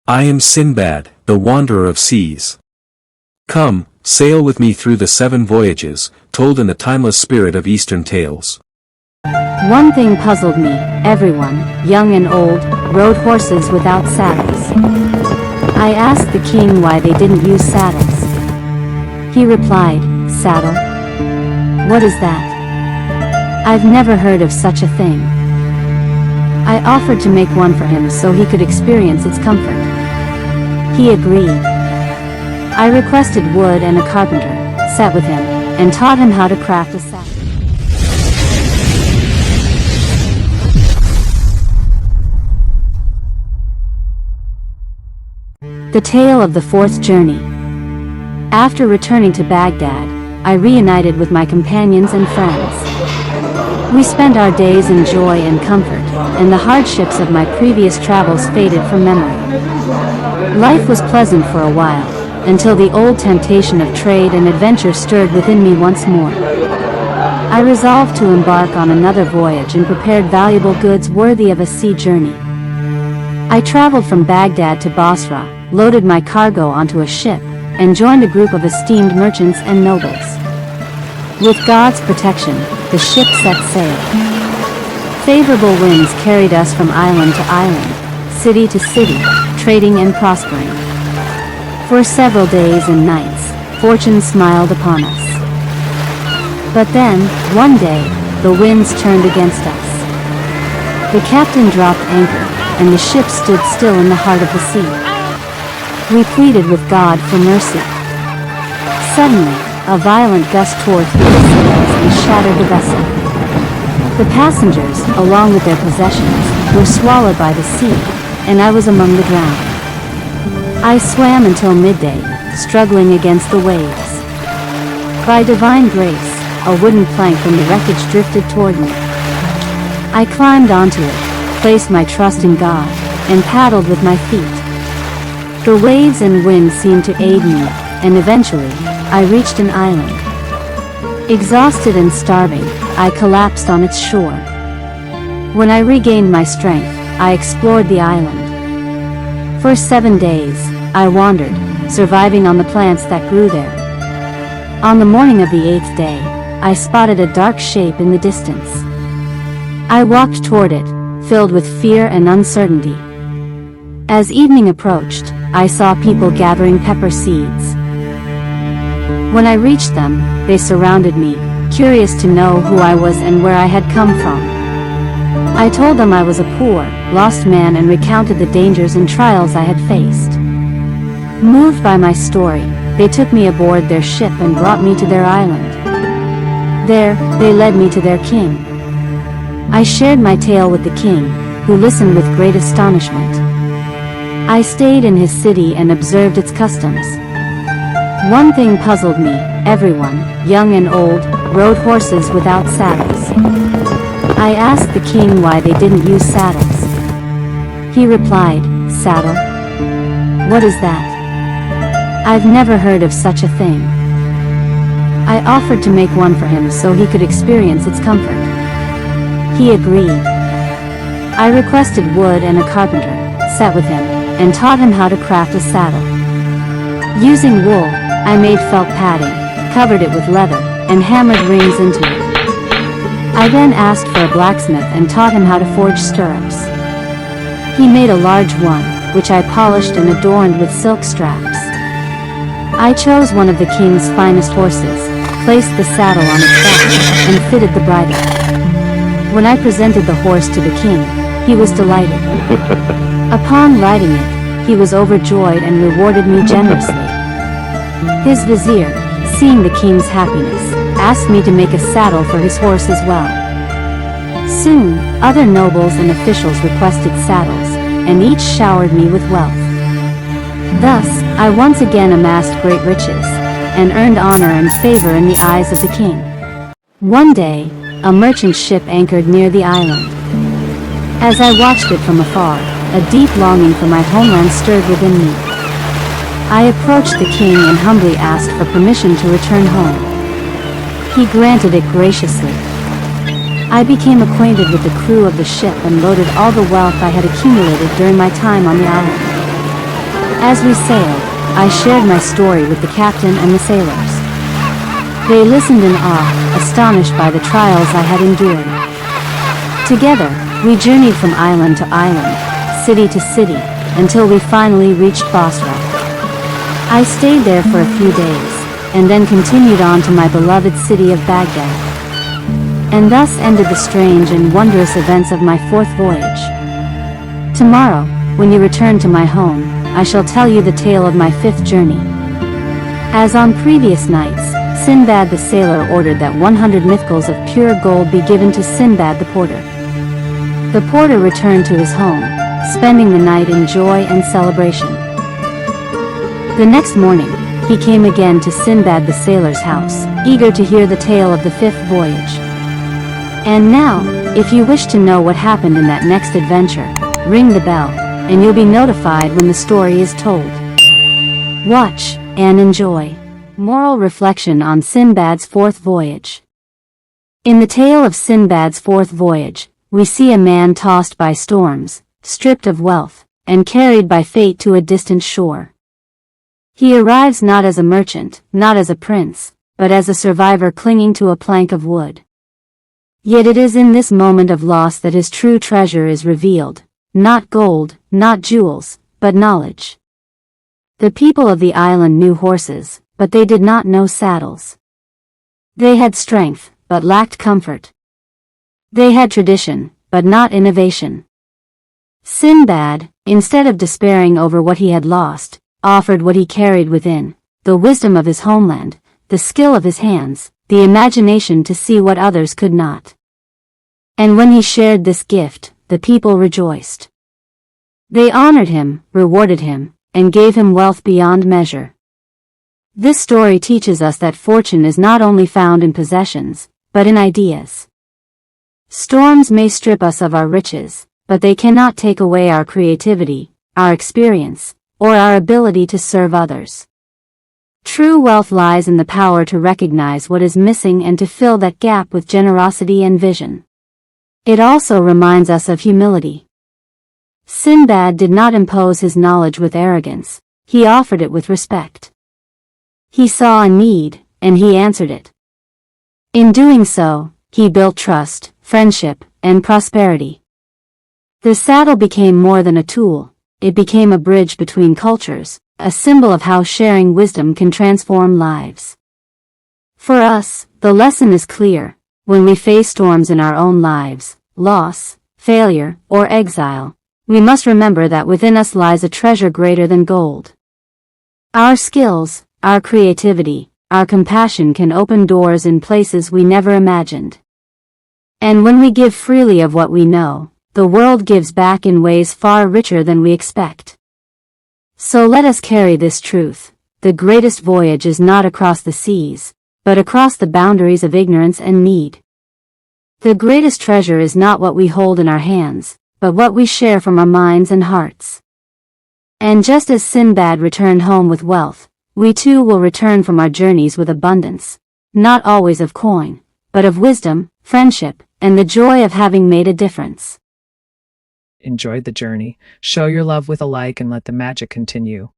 I am Sinbad, the wanderer of seas. Come, sail with me through the 7 voyages, told in the timeless spirit of Eastern tales. One thing puzzled me: everyone, young and old, rode horses without saddles. I asked the king why they didn't use saddles. He replied, "Saddle? What is that? I've never heard of such a thing." I offered to make one for him so he could experience its comfort. He agreed. I requested wood and a carpenter, sat with him, and taught him how to craft a saddle. The tale of the 4th journey. After returning to Baghdad, I reunited with my companions and friends. We spent our days in joy and comfort, and the hardships of my previous travels faded from memory. Life was pleasant for a while, until the old temptation of trade and adventure stirred within me once more. I resolved to embark on another voyage and prepared valuable goods worthy of a sea journey. I traveled from Baghdad to Basra, loaded my cargo onto a ship, and joined a group of esteemed merchants and nobles. With God's protection, the ship set sail. Favorable winds carried us from island to island, city to city, trading and prospering. For several days and nights, fortune smiled upon us. But then, one day, the winds turned against us. The captain dropped anchor, and the ship stood still in the heart of the sea. We pleaded with God for mercy. Suddenly, a violent gust tore through the sails and shattered the vessel. The passengers, along with their possessions, were swallowed by the sea, and I was among the drowned. I swam until midday, struggling against the waves. By divine grace, a wooden plank from the wreckage drifted toward me. I climbed onto it, placed my trust in God, and paddled with my feet. The waves and wind seemed to aid me, and eventually, I reached an island. Exhausted and starving, I collapsed on its shore. When I regained my strength, I explored the island. For 7 days, I wandered, surviving on the plants that grew there. On the morning of the 8th day, I spotted a dark shape in the distance. I walked toward it, filled with fear and uncertainty. As evening approached, I saw people gathering pepper seeds. When I reached them, they surrounded me, curious to know who I was and where I had come from. I told them I was a poor, lost man and recounted the dangers and trials I had faced. Moved by my story, they took me aboard their ship and brought me to their island. There, they led me to their king. I shared my tale with the king, who listened with great astonishment. I stayed in his city and observed its customs. One thing puzzled me: everyone, young and old, rode horses without saddles. I asked the king why they didn't use saddles. He replied, "Saddle? What is that? I've never heard of such a thing." I offered to make one for him so he could experience its comfort. He agreed. I requested wood and a carpenter, sat with him, and taught him how to craft a saddle. Using wool, I made felt padding, covered it with leather, and hammered rings into it. I then asked for a blacksmith and taught him how to forge stirrups. He made a large one, which I polished and adorned with silk straps. I chose one of the king's finest horses, placed the saddle on its back, and fitted the bridle. When I presented the horse to the king, he was delighted. Upon riding it, he was overjoyed and rewarded me generously. His vizier, seeing the king's happiness, asked me to make a saddle for his horse as well. Soon, other nobles and officials requested saddles, and each showered me with wealth. Thus, I once again amassed great riches, and earned honor and favor in the eyes of the king. One day, a merchant ship anchored near the island. As I watched it from afar, a deep longing for my homeland stirred within me. I approached the king and humbly asked for permission to return home. He granted it graciously. I became acquainted with the crew of the ship and loaded all the wealth I had accumulated during my time on the island. As we sailed, I shared my story with the captain and the sailors. They listened in awe, astonished by the trials I had endured. Together, we journeyed from island to island, city to city, until we finally reached Basra. I stayed there for a few days, and then continued on to my beloved city of Baghdad. And thus ended the strange and wondrous events of my fourth voyage. Tomorrow, when you return to my home, I shall tell you the tale of my fifth journey. As on previous nights, Sinbad the sailor ordered that 100 mithqals of pure gold be given to Sinbad the porter. The porter returned to his home, spending the night in joy and celebration. The next morning, he came again to Sinbad the sailor's house, eager to hear the tale of the fifth voyage. And now, if you wish to know what happened in that next adventure, ring the bell, and you'll be notified when the story is told. Watch, and enjoy. Moral reflection on Sinbad's fourth voyage. In the tale of Sinbad's fourth voyage, we see a man tossed by storms, stripped of wealth, and carried by fate to a distant shore. He arrives not as a merchant, not as a prince, but as a survivor clinging to a plank of wood. Yet it is in this moment of loss that his true treasure is revealed, not gold, not jewels, but knowledge. The people of the island knew horses, but they did not know saddles. They had strength, but lacked comfort. They had tradition, but not innovation. Sinbad, instead of despairing over what he had lost, offered what he carried within, the wisdom of his homeland, the skill of his hands, the imagination to see what others could not. And when he shared this gift, the people rejoiced. They honored him, rewarded him, and gave him wealth beyond measure. This story teaches us that fortune is not only found in possessions, but in ideas. Storms may strip us of our riches, but they cannot take away our creativity, our experience, or our ability to serve others. True wealth lies in the power to recognize what is missing and to fill that gap with generosity and vision. It also reminds us of humility. Sinbad did not impose his knowledge with arrogance, he offered it with respect. He saw a need, and he answered it. In doing so, he built trust, friendship, and prosperity. The saddle became more than a tool, it became a bridge between cultures, a symbol of how sharing wisdom can transform lives. For us, the lesson is clear: when we face storms in our own lives, loss, failure, or exile, we must remember that within us lies a treasure greater than gold. Our skills, our creativity, our compassion can open doors in places we never imagined. And when we give freely of what we know, the world gives back in ways far richer than we expect. So let us carry this truth: the greatest voyage is not across the seas, but across the boundaries of ignorance and need. The greatest treasure is not what we hold in our hands, but what we share from our minds and hearts. And just as Sinbad returned home with wealth, we too will return from our journeys with abundance, not always of coin, but of wisdom, friendship, and the joy of having made a difference. Enjoyed the journey? Show your love with a like and let the magic continue.